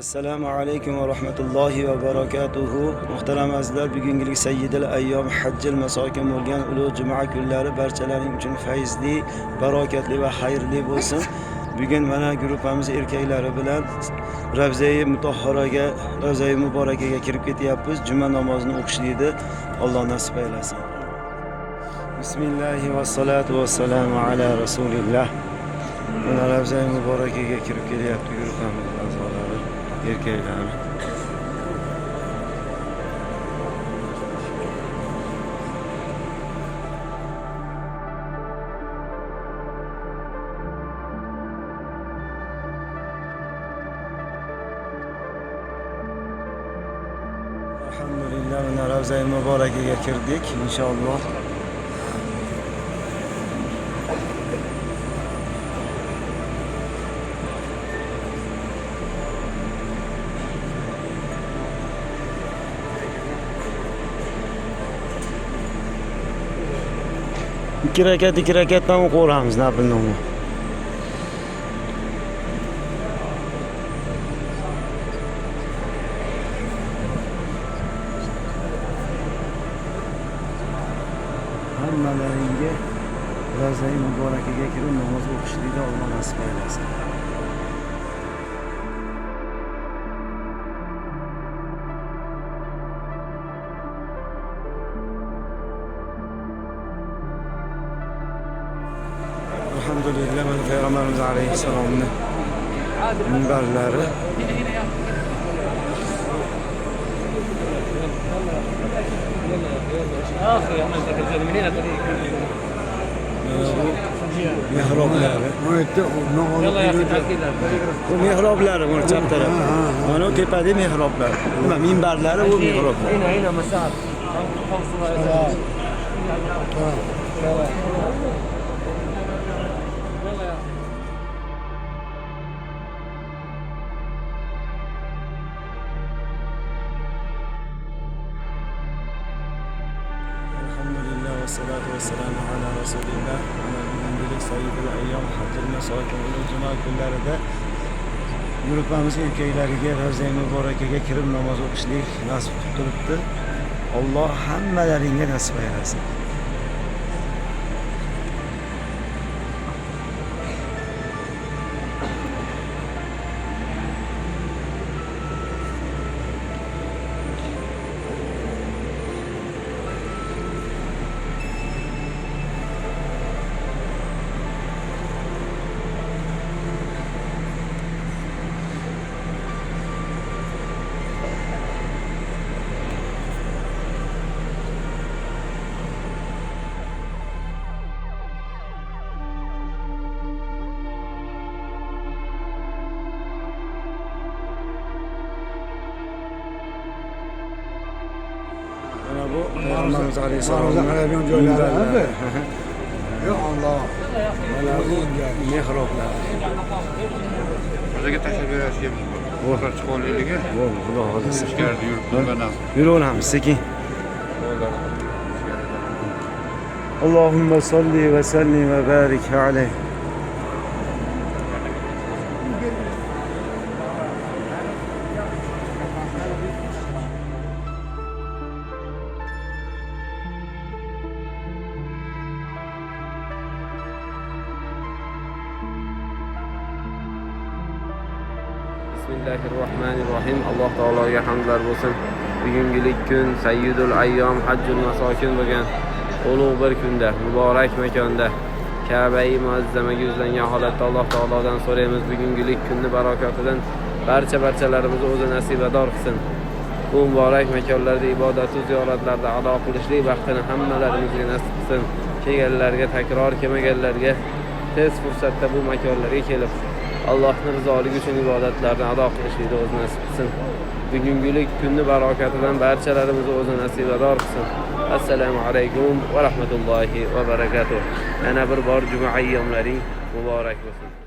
Assalomu alaykum va rahmatullohi va barakatuhu. Muhtaram azizlar, bugungi Sayyidul ayyom hajjil masokin bo'lgan ulug' juma kunlari barchalaring uchun fayzli, barokatli va xayrli bo'lsin. Bugun mana guruhimiz erkaklari bilan Ravza-i Mutahharaga, Ravza-i Muborakaga kirib ketyapmiz. Juma namozini o'qishlikni Alloh nasib aylasin. Bismillahi va salatu va salamu ala rasulillah. Mana Ravza-i Muborakaga kirib kelyapti guruhimiz a'zolari. Erkekler. Elhamdülillah, Ravza-i Muborakaga kirdik inşallah. İki rekatdan o'qiyveramiz nafilni. Hammalaringga Ravza-i Muborakaga kirib namoz o'qishlikni Alloh nasib aylasin. Elhamdülillah, ben Peygamberimiz Aleyhisselam'ın minberleri. Mihrabları. Bu mihrabları bu çap taraf. Onu tepede mihrablar. Minberleri bu mihrablar. Salatu ve selamu ala Resulillah. Bugün Sayyidul ayyom hajjil masokin cuma kunlarida guruhimiz erkaklariga Ravza-i Muborakaga kirib namoz o'qishlik nasib qilib turibdi. Alloh hammalaringga nasib aylasin. Bu Peygamberimiz Aleyhisselam'ın minberleri. Ya Allah. Mihrablar. Bizga tashlab berasiz. Boshqa chiqolmayligi. Xudo xohlasa. Ichkarida yurib mana. Yuraveramiz sekin. Allohumma solli ve sellim ve barik alayh. Bismillahirrahmanirrahim. Alloh taologa hamdlar bo'lsin. Bugungi kun Sayyidul ayyom hajjul masokin bo'lgan ulug' bir kunda, muborak makonda Ka'ba-i muazzamaga yuzlangan holatda Alloh taolodan so'raymiz, bugungi kunni barakatidan barchalarimizni o'zi nasibador qilsin. Bu muborak makonlarda ibodat va ziyoratlarda ado qilishlik vaqtini hammalarimizga nasib qilsin. Kelganlarga takror, kelmaganlarga tez fursatda bu makonlarga kelib Allohning rizoligi uchun ibodatlarni ado qilishlikni o'zi nasib qilsin. Bugungi kunni barakatidan barchalarimizni o'zi nasibador qilsin. Assalomu alaykum va rahmatullohi va barakatuh. Yana bir bor juma ayyomlaring muborak bo'lsin.